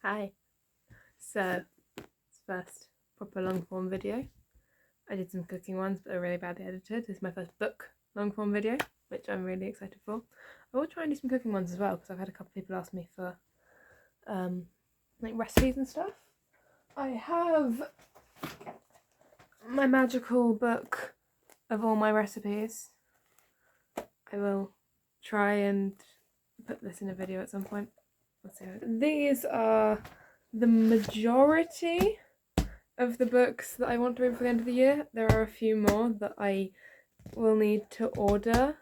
Hi. So, it's first proper long form video. I did some cooking ones, but they're really badly edited. This is my first book long form video, which I'm really excited for. I will try and do some cooking ones as well, because I've had a couple of people ask me for like recipes and stuff. I have my magical book of all my recipes. I will try and put this in a video at some point. Let's see how these are the majority of the books that I want to read before the end of the year. There are a few more that I will need to order,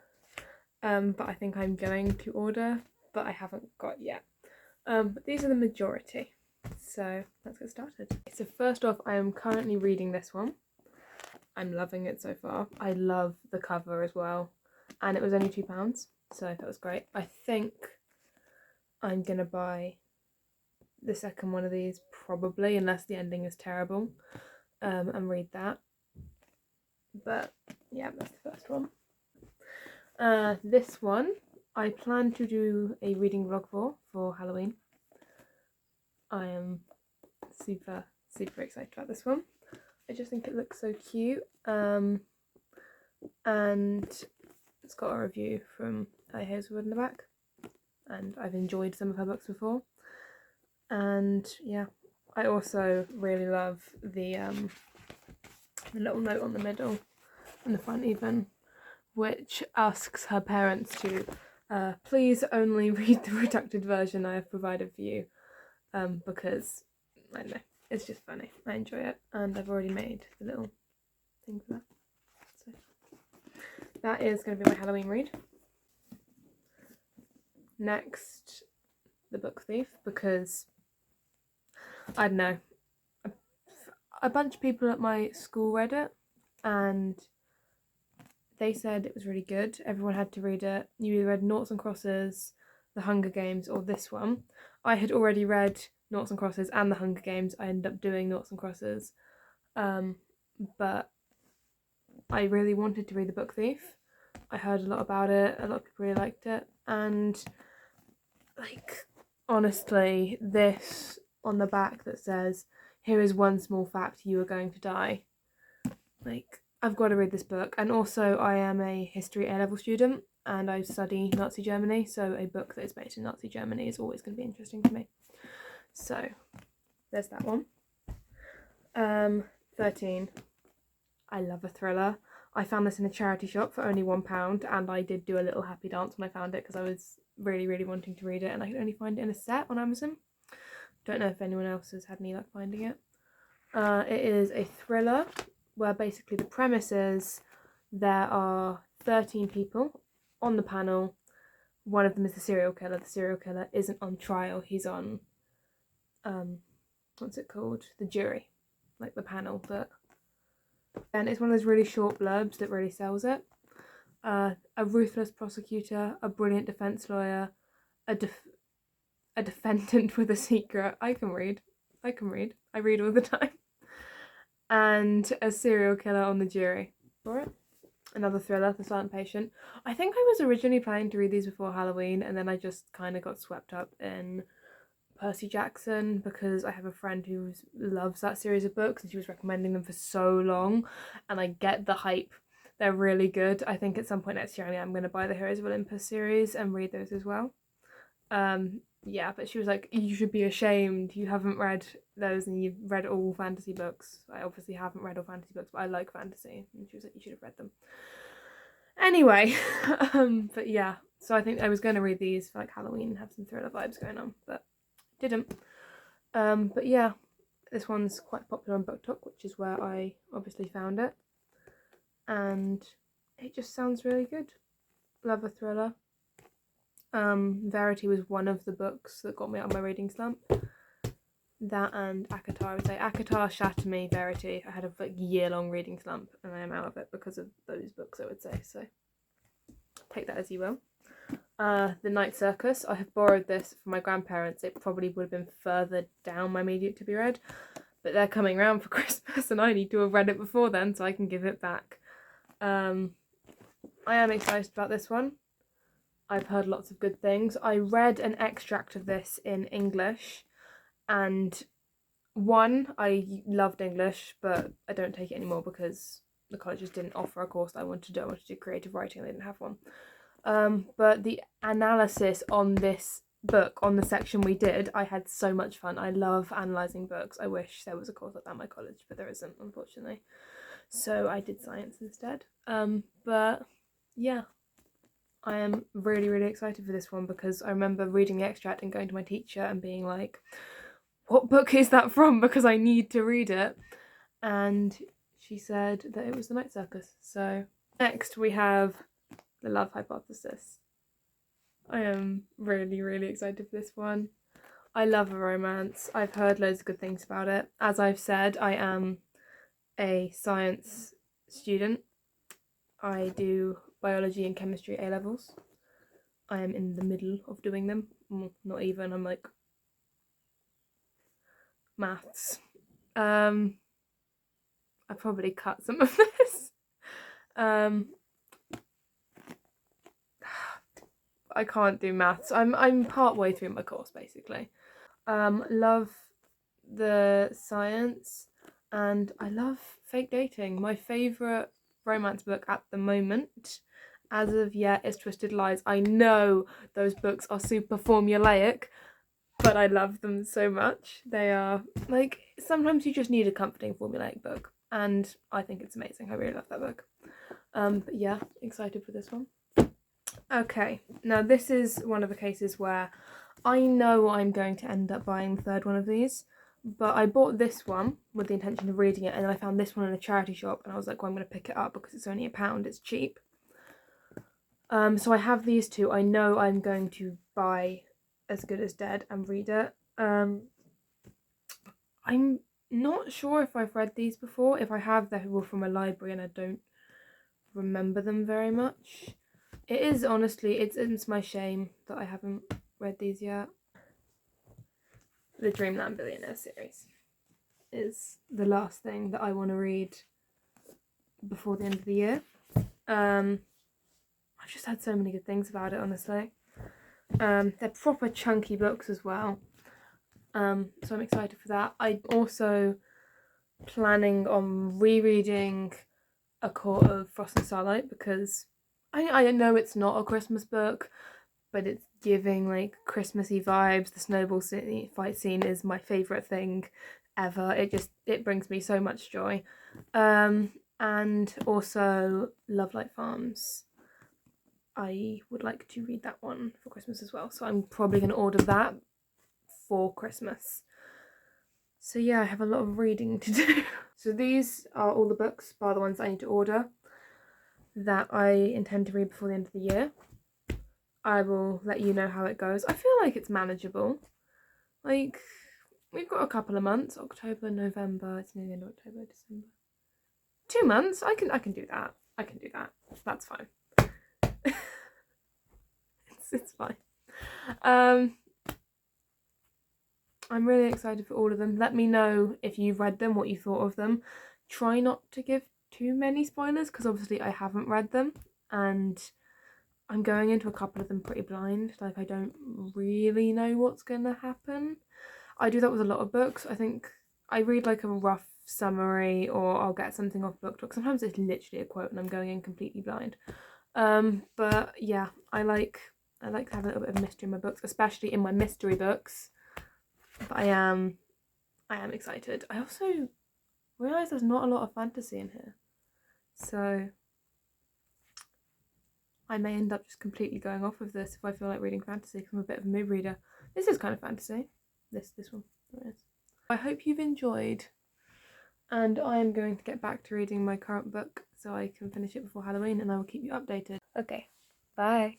but I think I'm going to order, but I haven't got yet. But these are the majority. So let's get started. So first off, I am currently reading this one. I'm loving it so far. I love the cover as well. And it was only £2, so that was great. I think I'm gonna buy the second one of these probably, unless the ending is terrible, and read that. But yeah, that's the first one. This one I plan to do a reading vlog for Halloween. I am super excited about this one. I just think it looks so cute, and it's got a review from Hazelwood in the back, and I've enjoyed some of her books before. And yeah, I also really love the little note on the middle and the front even, which asks her parents to please only read the redacted version I have provided for you, because I don't know, it's just funny. I enjoy it, and I've already made the little thing for that. So that is going to be my Halloween read. Next, The Book Thief, because I don't know, a bunch of people at my school read it and they said it was really good. Everyone had to read it. You either read Noughts and Crosses, The Hunger Games, or this one. I had already read Noughts and Crosses and The Hunger Games. I ended up doing Noughts and Crosses, but I really wanted to read The Book Thief. I heard a lot about it. A lot of people really liked it, and like, honestly, this on the back that says, "Here is one small fact, you are going to die." Like, I've got to read this book. And also, I am a history A-level student and I study Nazi Germany, so a book that is based in Nazi Germany is always going to be interesting to me. So there's that one. 13. I love a thriller. I found this in a charity shop for only £1, and I did do a little happy dance when I found it because I was really wanting to read it, and I could only find it in a set on Amazon. Don't know if anyone else has had any luck finding it. It is a thriller where basically the premise is there are 13 people on the panel. One of them is the serial killer. The serial killer isn't on trial. He's on, what's it called? The jury, like the panel. And it's one of those really short blurbs that really sells it. A ruthless prosecutor, a brilliant defense lawyer, a defendant with a secret. I can read. I read all the time. And a serial killer on the jury for it. Another thriller, The Silent Patient. I think I was originally planning to read these before Halloween, and then I just kind of got swept up in Percy Jackson because I have a friend who loves that series of books and she was recommending them for so long, and I get the hype. They're really good. I think at some point next year I'm going to buy the Heroes of Olympus series and read those as well. Yeah, but she was like, you should be ashamed, you haven't read those and you've read all fantasy books. I obviously haven't read all fantasy books, but I like fantasy. And she was like, you should have read them. Anyway, but yeah, so I think I was going to read these for like Halloween and have some thriller vibes going on, but didn't. But yeah, this one's quite popular on BookTok, which is where I obviously found it. And it just sounds really good. Love a thriller. Verity was one of the books that got me out of my reading slump. That and ACOTAR, I would say. ACOTAR, Shatter Me, Verity. I had a year-long reading slump and I am out of it because of those books, I would say. So take that as you will. The Night Circus. I have borrowed this from my grandparents. It probably would have been further down my immediate to be read, but they're coming around for Christmas and I need to have read it before then so I can give it back. I am excited about this one. I've heard lots of good things. I read an extract of this in English And one, I loved English, but I don't take it anymore because the colleges didn't offer a course that I wanted to do. I wanted to do creative writing, they didn't have one. But the analysis on this book, on the section we did, I had so much fun. I love analysing books. I wish there was a course like that at my college, but there isn't, unfortunately. So I did science instead. But yeah, I am really, really excited for this one because I remember reading the extract and going to my teacher and being like, what book is that from? Because I need to read it. And she said that it was The Night Circus. So next we have The Love Hypothesis. I am really, really excited for this one. I love a romance. I've heard loads of good things about it. As I've said, I am a science student. I do biology and chemistry A levels. I am in the middle of doing them. Not even, I'm like maths. I probably cut some of this. I can't do maths. I'm part way through my course basically. Love the science, and I love fake dating. My favourite romance book at the moment, as of yet, is Twisted Lies. I know those books are super formulaic, but I love them so much. They are like, sometimes you just need a comforting formulaic book, and I think it's amazing. I really love that book. But yeah, excited for this one. Okay, now this is one of the cases where I know I'm going to end up buying the third one of these, but I bought this one with the intention of reading it, and then I found this one in a charity shop, and I was like, well, I'm going to pick it up because it's only £1, it's cheap. So I have these two. I know I'm going to buy As Good as Dead and read it. I'm not sure if I've read these before. If I have, they were from a library and I don't remember them very much. It is, honestly, it's my shame that I haven't read these yet. The Dreamland Billionaire series is the last thing that I want to read before the end of the year. I've just had so many good things about it, honestly. They're proper chunky books as well. So I'm excited for that. I'm also planning on rereading A Court of Frost and Starlight because I know it's not a Christmas book, but it's giving like Christmassy vibes. The snowball fight scene is my favourite thing ever. It brings me so much joy. And also Love Light Farms. I would like to read that one for Christmas as well, so I'm probably going to order that for Christmas. So yeah, I have a lot of reading to do. So these are all the books, bar the ones I need to order, that I intend to read before the end of the year. I will let you know how it goes. I feel like it's manageable. Like, we've got a couple of months. October, November, it's nearly the end of October, December. 2 months? I can do that. I can do that. That's fine. it's fine. I'm really excited for all of them. Let me know if you've read them, what you thought of them. Try not to give too many spoilers because obviously I haven't read them and I'm going into a couple of them pretty blind. Like, I don't really know what's gonna happen. I do that with a lot of books. I think I read like a rough summary or I'll get something off BookTok. Sometimes it's literally a quote and I'm going in completely blind. But yeah, I like to have a little bit of mystery in my books, especially in my mystery books. But I am excited. I also realise there's not a lot of fantasy in here, so I may end up just completely going off of this if I feel like reading fantasy because I'm a bit of a mood reader. This is kind of fantasy. This one. I hope you've enjoyed, and I am going to get back to reading my current book so I can finish it before Halloween, and I will keep you updated. Okay, bye.